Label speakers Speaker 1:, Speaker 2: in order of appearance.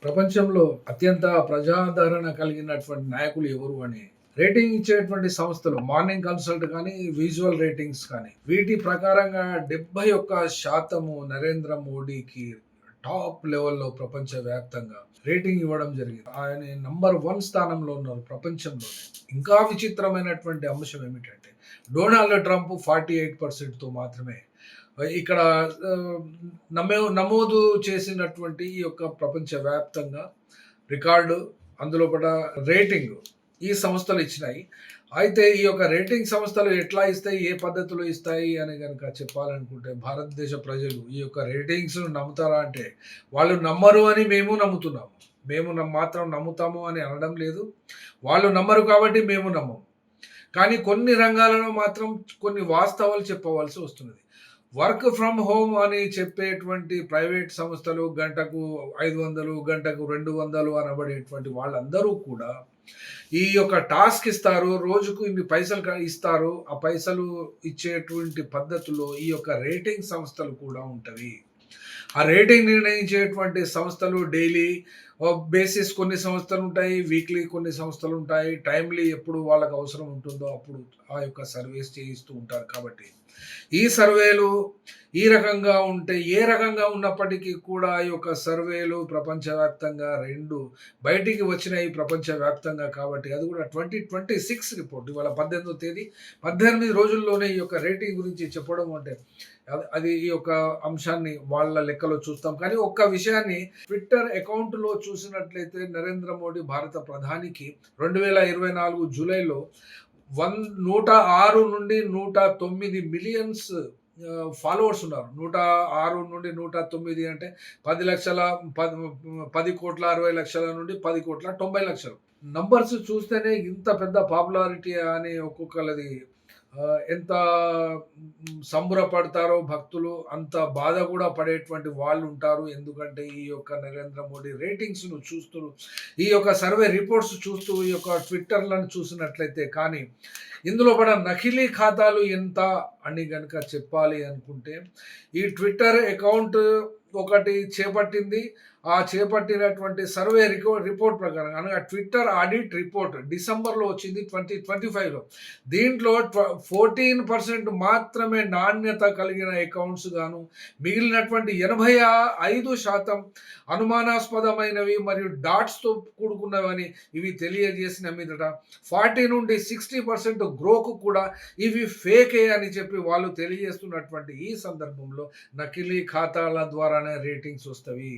Speaker 1: ప్రపంచంలో అత్యంత ప్రజాదరణ కలిగినటువంటి నాయకులు ఎవరు అని రేటింగ్ ఇచ్చేటువంటి సంస్థలు మార్నింగ్ కన్సల్ట్ కానీ విజువల్ రేటింగ్స్ కానీ వీటి ప్రకారంగా 71% నరేంద్ర మోడీకి టాప్ లెవెల్లో ప్రపంచ వ్యాప్తంగా రేటింగ్ ఇవ్వడం జరిగింది. ఆయన నంబర్ 1 స్థానంలో ఉన్నారు ప్రపంచంలోనే. ఇంకా విచిత్రమైనటువంటి అంశం ఏమిటంటే డొనాల్డ్ ట్రంప్ 48%తో మాత్రమే ఇక్కడ ఆహ్, నమోదు చేసినటువంటి ఈ యొక్క ప్రపంచవ్యాప్తంగా రికార్డు, అందులో కూడా రేటింగ్ ఈ సంస్థలు ఇచ్చినాయి. అయితే ఈ యొక్క రేటింగ్ సంస్థలు ఎట్లా ఇస్తాయి, ఏ పద్ధతిలో ఇస్తాయి అని గనక చెప్పాలనుకుంటే భారతదేశ ప్రజలు ఈ యొక్క రేటింగ్స్‌ను నమ్ముతారా అంటే వాళ్ళు నమ్మరు అని మేము నమ్ముతున్నాము. మేము మాత్రం నమ్ముతాము అని అనడం లేదు. వాళ్ళు నమ్మరు కాబట్టి మేము నమ్మము. కానీ కొన్ని రంగాలలో మాత్రం కొన్ని వాస్తవాలు చెప్పవలసి వస్తున్నది. వర్క్ ఫ్రమ్ హోమ్ అని చెప్పేటువంటి ప్రైవేట్ సంస్థలు గంటకు 500, గంటకు 200 అనబడేటువంటి వాళ్ళందరూ కూడా ఈ యొక్క టాస్క్ ఇస్తారు. రోజుకు ఇన్ని పైసలు ఇస్తారు. ఆ పైసలు ఇచ్చేటువంటి పద్ధతిలో ఈ యొక్క రేటింగ్ సంస్థలు కూడా ఉంటవి. ఆ రేటింగ్ నిర్ణయించేటువంటి సంస్థలు డైలీ బేసిస్ కొన్ని సంస్థలు ఉంటాయి, వీక్లీ కొన్ని సంస్థలు ఉంటాయి, టైమ్లీ ఎప్పుడు వాళ్ళకి అవసరం ఉంటుందో అప్పుడు ఆ యొక్క సర్వీస్ చేయిస్తూ ఉంటారు. కాబట్టి ఈ సర్వేలు ఈ రకంగా ఉంటే ఏ రకంగా ఉన్నప్పటికీ కూడా ఈ యొక్క సర్వేలు ప్రపంచవ్యాప్తంగా 2 బయటికి వచ్చినాయి ప్రపంచవ్యాప్తంగా. కాబట్టి అది కూడా 2026 రిపోర్ట్ ఇవాళ 18వ తేదీ 18 రోజుల్లోనే ఈ యొక్క రేటింగ్ గురించి చెప్పడం అంటే అది ఈ యొక్క అంశాన్ని వాళ్ళ లెక్కలో చూస్తాం. కానీ ఒక్క విషయాన్ని ట్విట్టర్ అకౌంట్లో చూసినట్లయితే నరేంద్ర మోడీ భారత ప్రధానికి 2024 జూలైలో 106 నుండి 109 మిలియన్స్ ఫాలోవర్స్ ఉన్నారు. 106 నుండి 109 అంటే 10,60,000 నుండి 10,90,00,000 నంబర్స్ చూస్తేనే ఇంత పెద్ద పాపులారిటీ అని ఒక్కొక్కళ్ళది ఎంత సంబరపడతారో భక్తులు, అంత బాధ కూడా పడేటువంటి వాళ్ళు ఉంటారు. ఎందుకంటే ఈ యొక్క నరేంద్ర మోడీ రేటింగ్స్ను చూస్తూ, ఈ యొక్క సర్వే రిపోర్ట్స్ చూస్తూ, ఈ యొక్క ట్విట్టర్లను చూసినట్లయితే. కానీ ఇందులో కూడా నకిలీ ఖాతాలు ఎంత అని గనక చెప్పాలి అనుకుంటే ఈ ట్విట్టర్ అకౌంట్ ఒకటి చేపట్టింది. ఆ చేపట్టినటువంటి సర్వే రిపోర్ట్ ప్రకారం అనగా ట్విట్టర్ ఆడిట్ రిపోర్ట్ డిసెంబర్లో వచ్చింది 2025లో. దీంట్లో 14% మాత్రమే నాణ్యత కలిగిన అకౌంట్స్ గాను, మిగిలినటువంటి 85% అనుమానాస్పదమైనవి మరియు డాట్స్తో కూడుకున్నవని ఇవి తెలియజేసిన మీదట 40 నుండి 60% గ్రోకు కూడా ఇవి ఫేకే అని చెప్పి వాళ్ళు తెలియజేస్తున్నటువంటి ఈ సందర్భంలో నకిలీ ఖాతాల ద్వారానే రేటింగ్స్ వస్తవి.